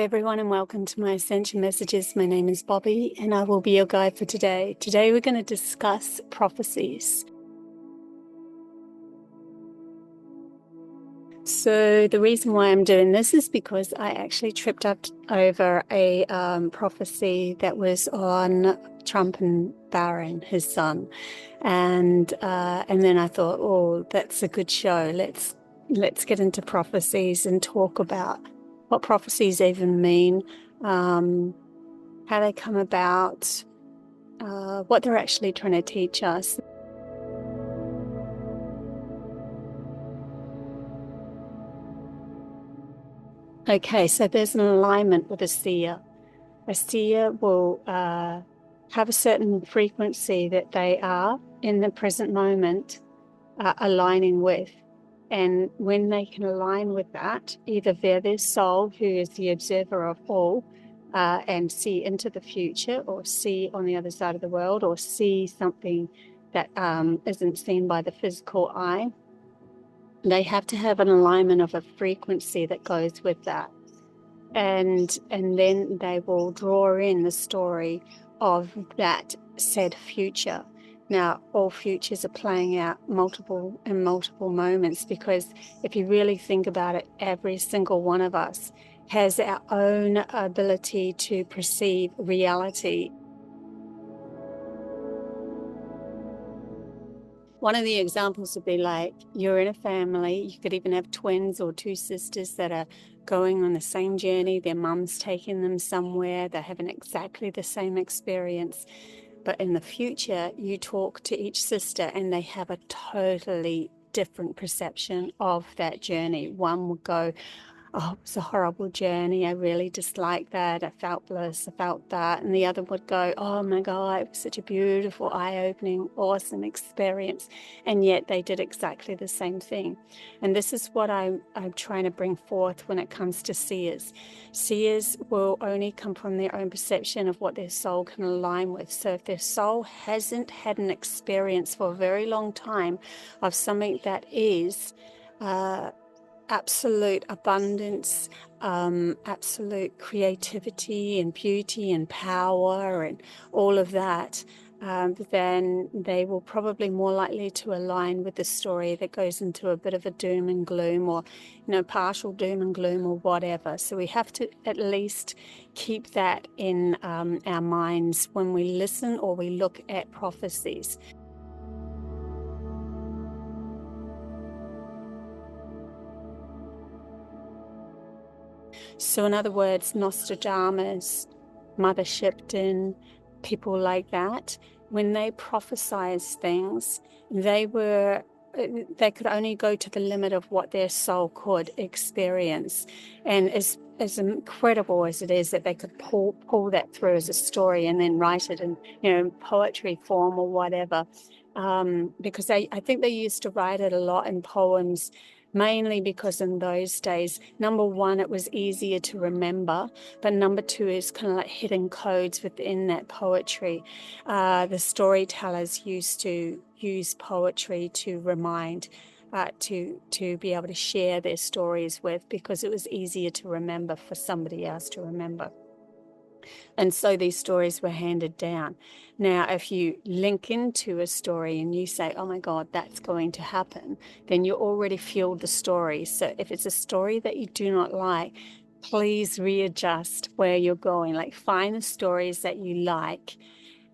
everyone, and welcome to my Ascension Messages. My name is Bobbie and I will be your guide for today. Today we're going to discuss prophecies. So the reason why I'm doing this is because I actually tripped up over a prophecy that was on Trump and Barron, his son, and then I thought, oh, that's a good show. Let's get into prophecies and talk about what prophecies even mean, how they come about, what they're actually trying to teach us. Okay, so there's an alignment with a seer. A seer will have a certain frequency that they are in the present moment aligning with. And when they can align with that, either they're their soul, who is the observer of all, and see into the future, or see on the other side of the world, or see something that isn't seen by the physical eye. They have to have an alignment of a frequency that goes with that. And then they will draw in the story of that said future. Now, all futures are playing out multiple moments, because if you really think about it, every single one of us has our own ability to perceive reality. One of the examples would be like, you're in a family, you could even have twins or two sisters that are going on the same journey, their mum's taking them somewhere, they're having exactly the same experience. But in the future, you talk to each sister and they have a totally different perception of that journey. One would go, oh, it was a horrible journey, I really disliked that, I felt bliss, I felt that. And the other would go, oh my God, it was such a beautiful, eye-opening, awesome experience. And yet they did exactly the same thing. And this is what I'm trying to bring forth when it comes to seers. Seers will only come from their own perception of what their soul can align with. So if their soul hasn't had an experience for a very long time of something that is absolute abundance, absolute creativity and beauty and power and all of that, then they will probably more likely to align with the story that goes into a bit of a doom and gloom, or partial doom and gloom, or whatever. So we have to at least keep that in our minds when we listen or we look at prophecies. So in other words, Nostradamus, Mother Shipton, people like that, when they prophesized things, they could only go to the limit of what their soul could experience. And as incredible as it is that they could pull that through as a story and then write it in poetry form or whatever, because I think they used to write it a lot in poems, mainly because in those days, number one, it was easier to remember, but number two is kind of like hidden codes within that poetry. The storytellers used to use poetry to remind, to be able to share their stories with, because it was easier to remember for somebody else to remember. And so these stories were handed down. Now, if you link into a story and you say, oh my God, that's going to happen, then you already fueled the story. So if it's a story that you do not like, please readjust where you're going. Like, find the stories that you like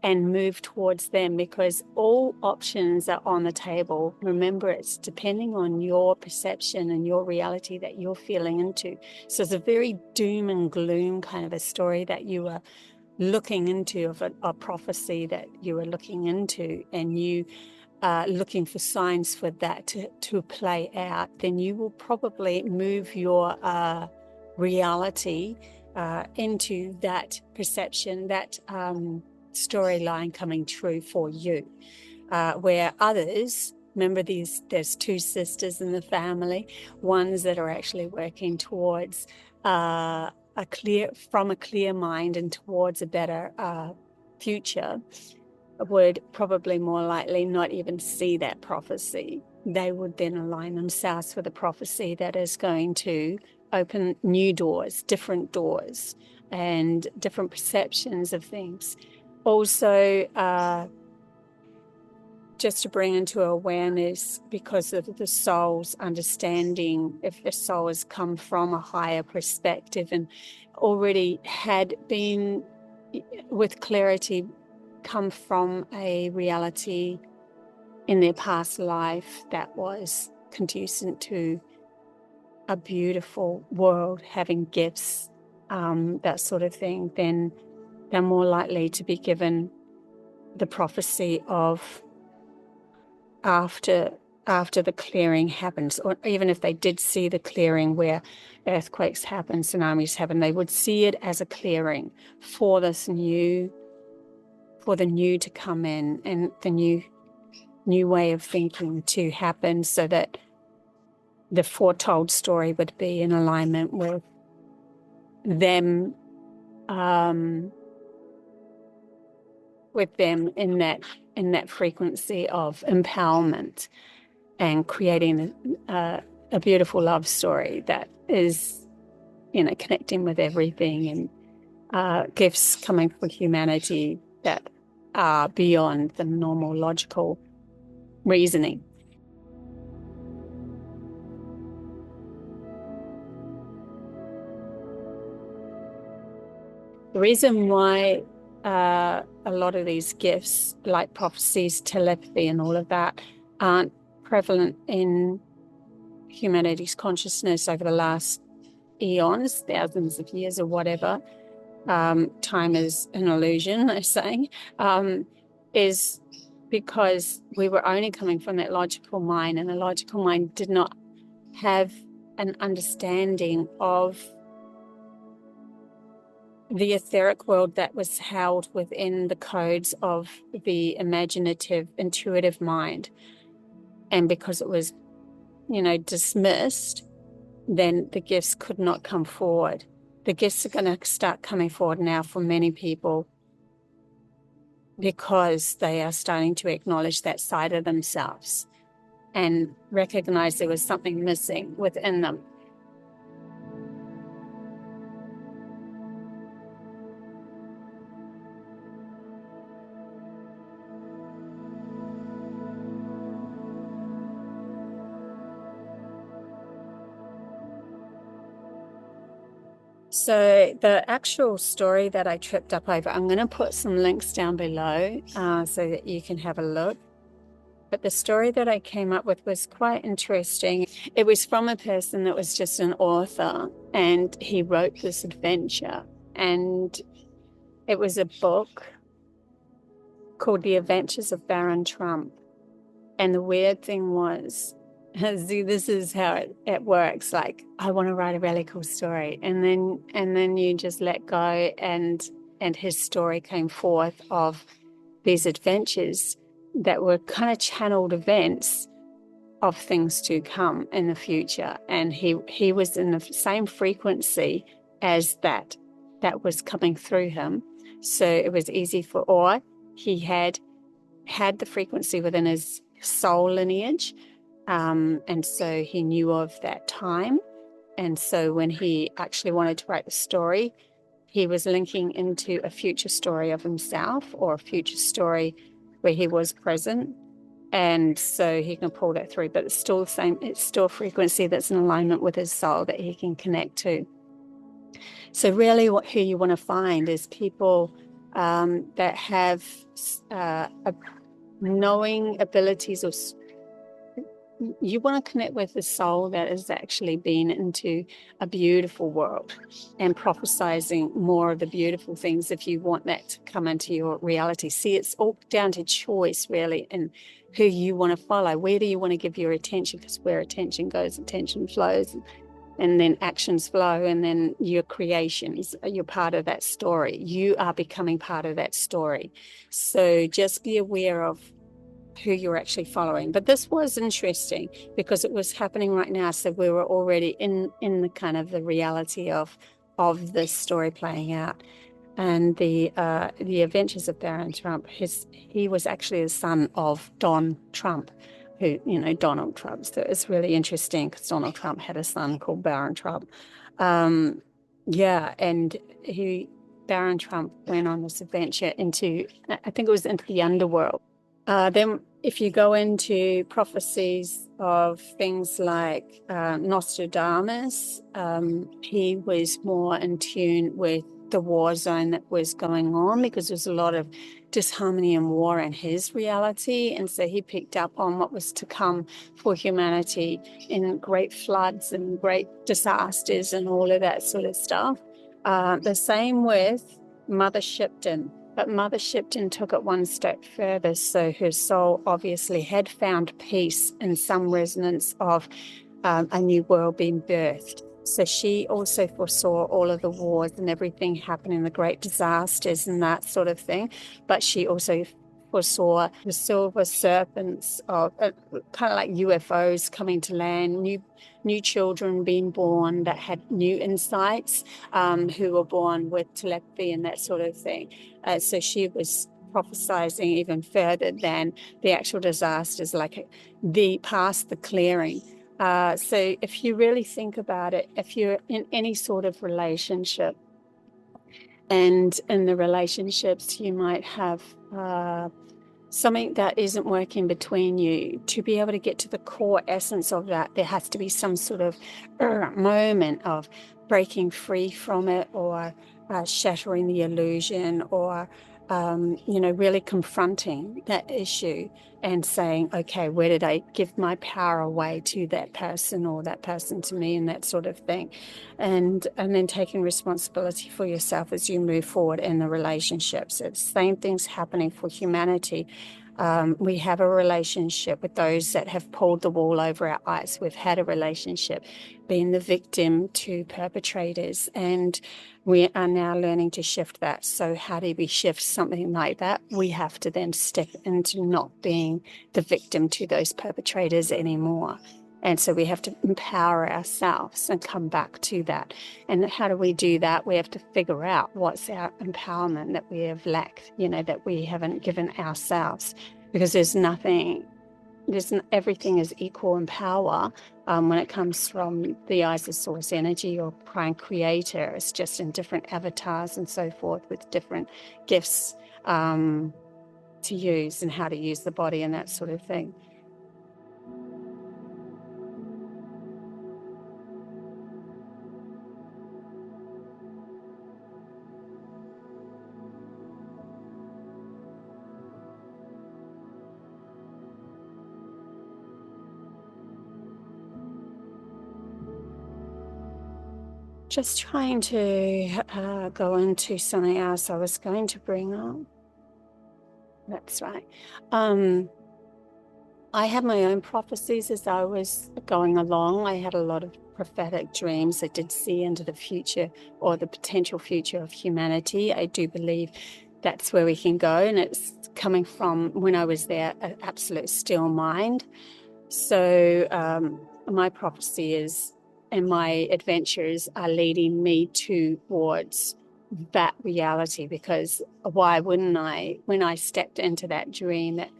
and move towards them, because all options are on the table. Remember, it's depending on your perception and your reality that you're feeling into. So it's a very doom and gloom kind of a story that you are looking into, of a prophecy that you are looking into, and you are looking for signs for that to play out, then you will probably move your reality into that perception, that storyline coming true for you. Where others, remember, there's two sisters in the family, ones that are actually working towards a clear mind and towards a better future, would probably more likely not even see that prophecy. They would then align themselves with a prophecy that is going to open new doors, different doors, and different perceptions of things. Also, just to bring into awareness, because of the soul's understanding, if the soul has come from a higher perspective and already had been, with clarity, come from a reality in their past life that was conducive to a beautiful world, having gifts, that sort of thing, then they're more likely to be given the prophecy of after the clearing happens, or even if they did see the clearing where earthquakes happen, tsunamis happen, they would see it as a clearing for this new, for the new to come in, and the new way of thinking to happen, so that the foretold story would be in alignment with them, in that frequency of empowerment and creating a beautiful love story that is, connecting with everything, and gifts coming for humanity that are beyond the normal logical reasoning. The reason why a lot of these gifts, like prophecies, telepathy, and all of that, aren't prevalent in humanity's consciousness over the last eons, thousands of years or whatever, time is an illusion, they're saying, is because we were only coming from that logical mind, and the logical mind did not have an understanding of the etheric world that was held within the codes of the imaginative, intuitive mind. And because it was, dismissed, then the gifts could not come forward. The gifts are going to start coming forward now for many people, because they are starting to acknowledge that side of themselves and recognize there was something missing within them. So the actual story that I tripped up over, I'm going to put some links down below so that you can have a look. But the story that I came up with was quite interesting. It was from a person that was just an author, and he wrote this adventure. And it was a book called The Adventures of Baron Trump. And the weird thing was, see, this is how it works. Like, I want to write a really cool story, and then you just let go, and his story came forth of these adventures that were kind of channeled events of things to come in the future. And he was in the same frequency as that was coming through him. So it was easy or he had the frequency within his soul lineage. And so he knew of that time. And so when he actually wanted to write the story, he was linking into a future story of himself, or a future story where he was present. And so he can pull that through, but it's still the same. It's still a frequency that's in alignment with his soul that he can connect to. So really who you want to find is people that have knowing abilities, or you want to connect with the soul that has actually been into a beautiful world and prophesizing more of the beautiful things, if you want that to come into your reality. See, it's all down to choice, really, and who you want to follow. Where do you want to give your attention? Because where attention goes, attention flows, and then actions flow, and then your creations, you're part of that story. You are becoming part of that story. So just be aware of who you're actually following. But this was interesting because it was happening right now, so we were already in the kind of the reality of this story playing out. And the Adventures of Baron Trump, he was actually the son of Don Trump, who, you know, Donald Trump. So it's really interesting because Donald Trump had a son called Barron Trump. Yeah, and Barron Trump went on this adventure into, I think it was into the underworld. Then if you go into prophecies of things like Nostradamus, he was more in tune with the war zone that was going on, because there was a lot of disharmony and war in his reality. And so he picked up on what was to come for humanity in great floods and great disasters and all of that sort of stuff. The same with Mother Shipton. But Mother Shipton took it one step further. So her soul obviously had found peace in some resonance of a new world being birthed. So she also foresaw all of the wars and everything happening, the great disasters and that sort of thing. But she also foresaw the silver serpents of kind of like UFOs coming to land, new children being born that had new insights, who were born with telepathy and that sort of thing. So she was prophesizing even further than the actual disasters, like past the clearing. So if you really think about it, if you're in any sort of relationship, and in the relationships you might have something that isn't working between you, to be able to get to the core essence of that, there has to be some sort of moment of breaking free from it, or shattering the illusion, or really confronting that issue and saying, okay, where did I give my power away to that person, or that person to me, and that sort of thing. And then taking responsibility for yourself as you move forward in the relationships. It's the same things happening for humanity. We have a relationship with those that have pulled the wool over our eyes. We've had a relationship being the victim to perpetrators, and we are now learning to shift that. So how do we shift something like that? We have to then step into not being the victim to those perpetrators anymore. And so we have to empower ourselves and come back to that. And how do we do that? We have to figure out what's our empowerment that we have lacked, that we haven't given ourselves. Because everything is equal in power when it comes from the eyes of source energy or prime creator. It's just in different avatars and so forth, with different gifts to use, and how to use the body and that sort of thing. Just trying to go into something else I was going to bring up. That's right. I had my own prophecies as I was going along. I had a lot of prophetic dreams. I did see into the future, or the potential future of humanity. I do believe that's where we can go, and it's coming from when I was there, an absolute still mind. So my prophecy is, and my adventures are leading me towards that reality, because why wouldn't I? When I stepped into that dream that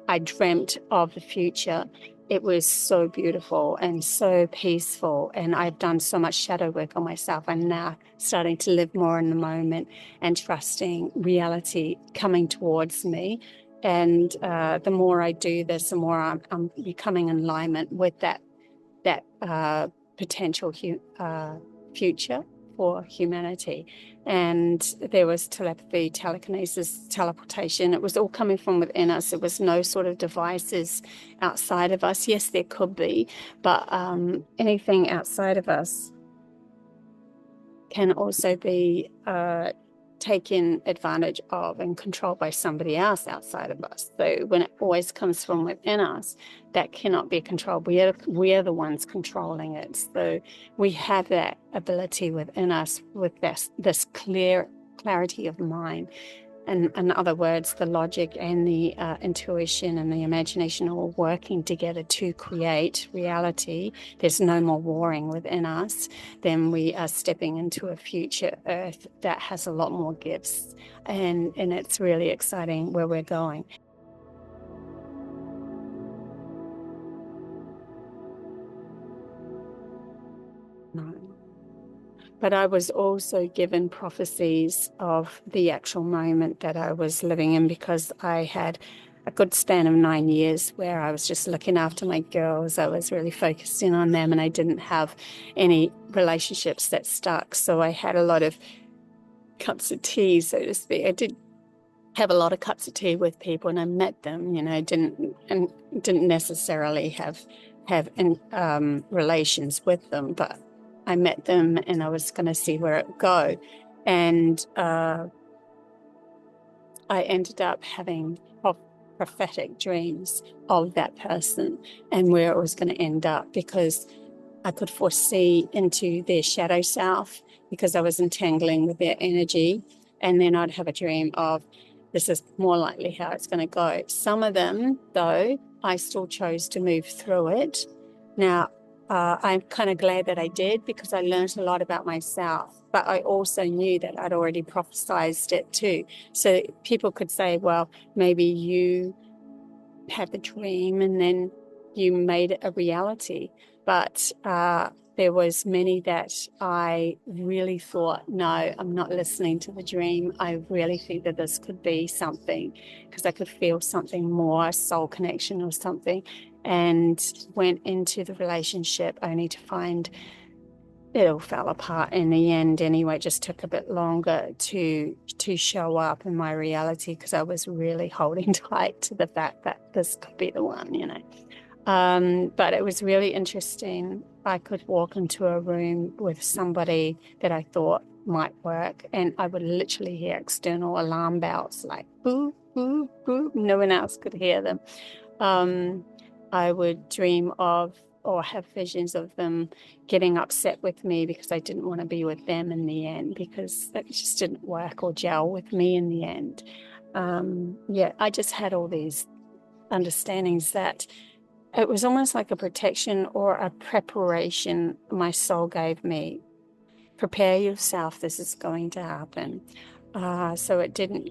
I dreamt of the future, it was so beautiful and so peaceful, and I've done so much shadow work on myself. I'm now starting to live more in the moment and trusting reality coming towards me. And the more I do this, the more I'm becoming in alignment with that potential future for humanity. And there was telepathy, telekinesis, teleportation. It was all coming from within us. There was no sort of devices outside of us. Yes, there could be, but anything outside of us can also be taken advantage of and controlled by somebody else outside of us. So when it always comes from within us, that cannot be controlled. We are the ones controlling it. So we have that ability within us with this clarity of mind. And in other words, the logic and the intuition and the imagination are all working together to create reality. There's no more warring within us. Then we are stepping into a future Earth that has a lot more gifts. And it's really exciting where we're going. But I was also given prophecies of the actual moment that I was living in, because I had a good span of 9 years where I was just looking after my girls. I was really focused in on them, and I didn't have any relationships that stuck. So I had a lot of cups of tea, so to speak. I did have a lot of cups of tea with people, and I met them, didn't necessarily have relations with them, but I met them and I was going to see where it would go. And I ended up having prophetic dreams of that person and where it was going to end up, because I could foresee into their shadow self, because I was entangling with their energy. And then I'd have a dream of, this is more likely how it's going to go. Some of them, though, I still chose to move through it. Now, I'm kind of glad that I did, because I learned a lot about myself, but I also knew that I'd already prophesized it too. So people could say, well, maybe you had the dream and then you made it a reality. But there was many that I really thought, no, I'm not listening to the dream. I really think that this could be something, because I could feel something more, a soul connection or something, and went into the relationship only to find it all fell apart in the end. Anyway, it just took a bit longer to show up in my reality, because I was really holding tight to the fact that this could be the one, But it was really interesting. I could walk into a room with somebody that I thought might work, and I would literally hear external alarm bells, like boop, boop, boop. No one else could hear them. I would dream of or have visions of them getting upset with me because I didn't want to be with them in the end, because it just didn't work or gel with me in the end. I just had all these understandings that it was almost like a protection or a preparation my soul gave me. Prepare yourself, this is going to happen. So it didn't,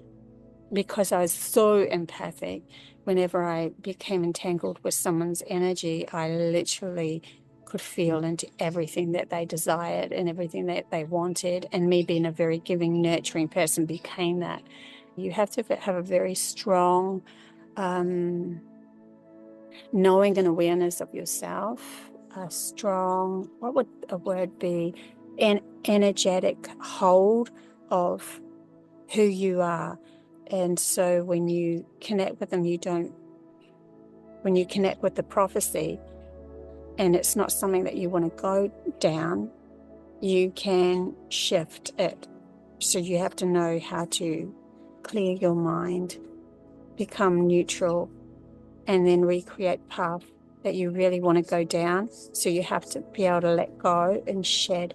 because I was so empathic, whenever I became entangled with someone's energy, I literally could feel into everything that they desired and everything that they wanted. And me being a very giving, nurturing person became that. You have to have a very strong knowing and awareness of yourself, a strong, what would a word be, an energetic hold of who you are. And so when you connect with them, when you connect with the prophecy and it's not something that you want to go down, you can shift it. So you have to know how to clear your mind, become neutral, and then recreate path that you really want to go down. So you have to be able to let go and shed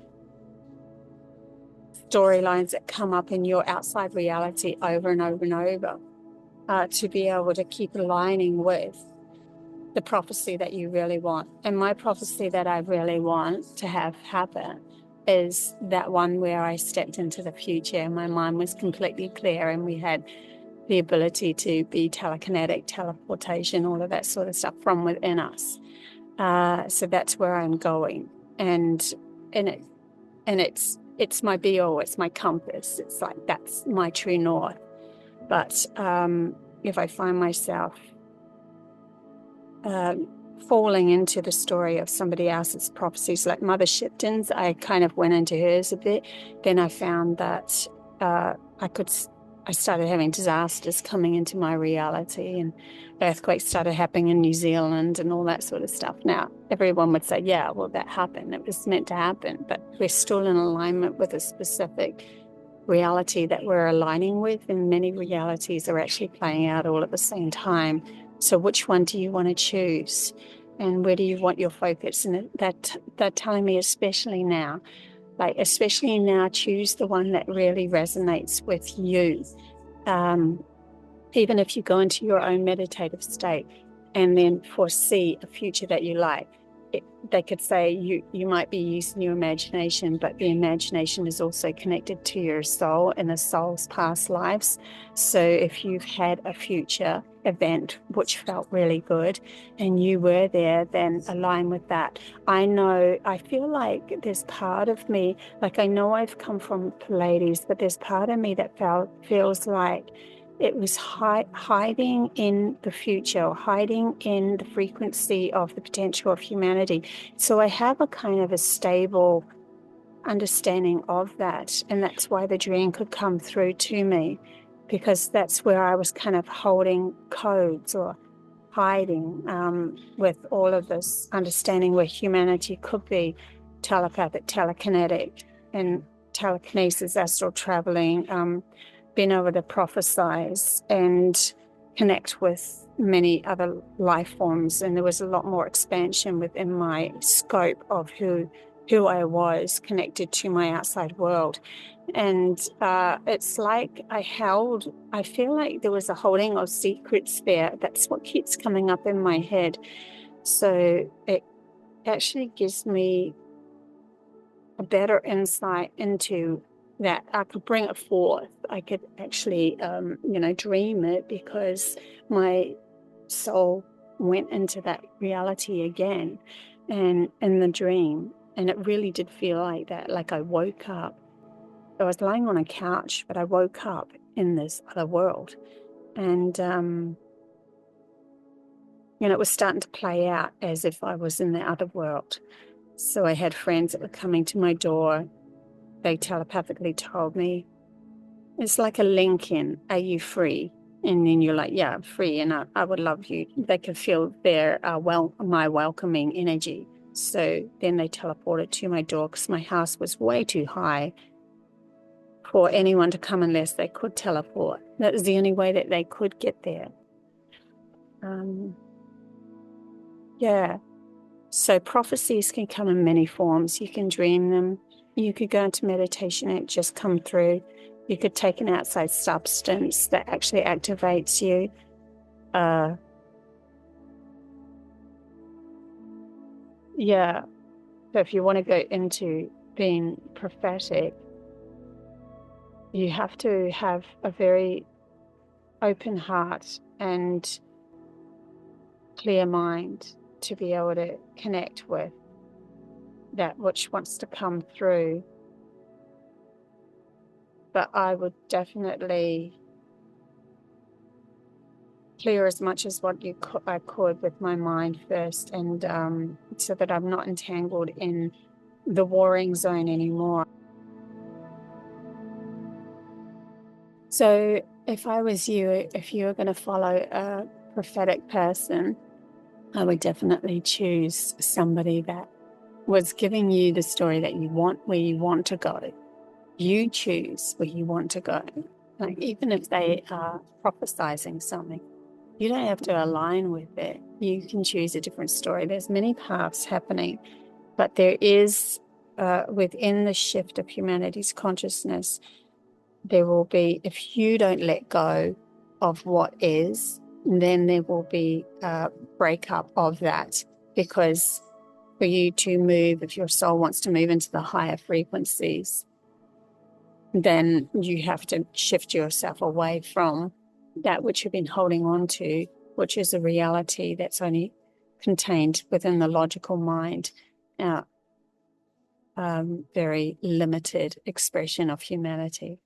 storylines that come up in your outside reality over and over and over, to be able to keep aligning with the prophecy that you really want. And my prophecy that I really want to have happen is that one where I stepped into the future and my mind was completely clear, and we had the ability to be telekinetic, teleportation, all of that sort of stuff from within us. So that's where I'm going, and it's my be-all, it's my compass. It's like, that's my true north. But if I find myself falling into the story of somebody else's prophecies, like Mother Shipton's, I kind of went into hers a bit. Then I found that I started having disasters coming into my reality, and earthquakes started happening in New Zealand and all that sort of stuff. Now, everyone would say, yeah, well, that happened. It was meant to happen, but we're still in alignment with a specific reality that we're aligning with, and many realities are actually playing out all at the same time. So which one do you want to choose, and where do you want your focus? And they're telling me, especially now, choose the one that really resonates with you. Even if you go into your own meditative state and then foresee a future that you like, they could say you might be using your imagination, but the imagination is also connected to your soul and the soul's past lives. So if you've had a future event which felt really good and you were there, then align with that. I feel like there's part of me, like I know I've come from Pleiades, but there's part of me that feels like it was hiding in the future, or hiding in the frequency of the potential of humanity. So I have a kind of a stable understanding of that. And that's why the dream could come through to me, because that's where I was kind of holding codes or hiding with all of this understanding where humanity could be telepathic, telekinetic, and telekinesis, astral traveling, being able to prophesize and connect with many other life forms. And there was a lot more expansion within my scope of who I was connected to my outside world. And it's like I feel like there was a holding of secrets there. That's what keeps coming up in my head. So it actually gives me a better insight into that. I could bring it forth. I could actually, dream it, because my soul went into that reality again and in the dream. And it really did feel like that. Like I woke up. I was lying on a couch, but I woke up in this other world. And, it was starting to play out as if I was in the other world. So I had friends that were coming to my door. They telepathically told me, it's like a link in, are you free? And then you're like, yeah, I'm free, and I would love you. They could feel my welcoming energy. So then they teleported to my door, because my house was way too high for anyone to come unless they could teleport. That was the only way that they could get there. Yeah. So prophecies can come in many forms. You can dream them. You could go into meditation and just come through. You could take an outside substance that actually activates you. Yeah. So if you want to go into being prophetic, you have to have a very open heart and clear mind to be able to connect with that which wants to come through. But I would definitely clear as much as what I could with my mind first, and so that I'm not entangled in the warring zone anymore. So if I was you, if you were going to follow a prophetic person, I would definitely choose somebody that was giving you the story that you want, where you want to go. You choose where you want to go. Like, even if they are prophesizing something, you don't have to align with it. You can choose a different story. There's many paths happening, but there is, within the shift of humanity's consciousness, there will be, if you don't let go of what is, then there will be a breakup of that, because for you to move, if your soul wants to move into the higher frequencies, then you have to shift yourself away from that which you've been holding on to, which is a reality that's only contained within the logical mind, very limited expression of humanity.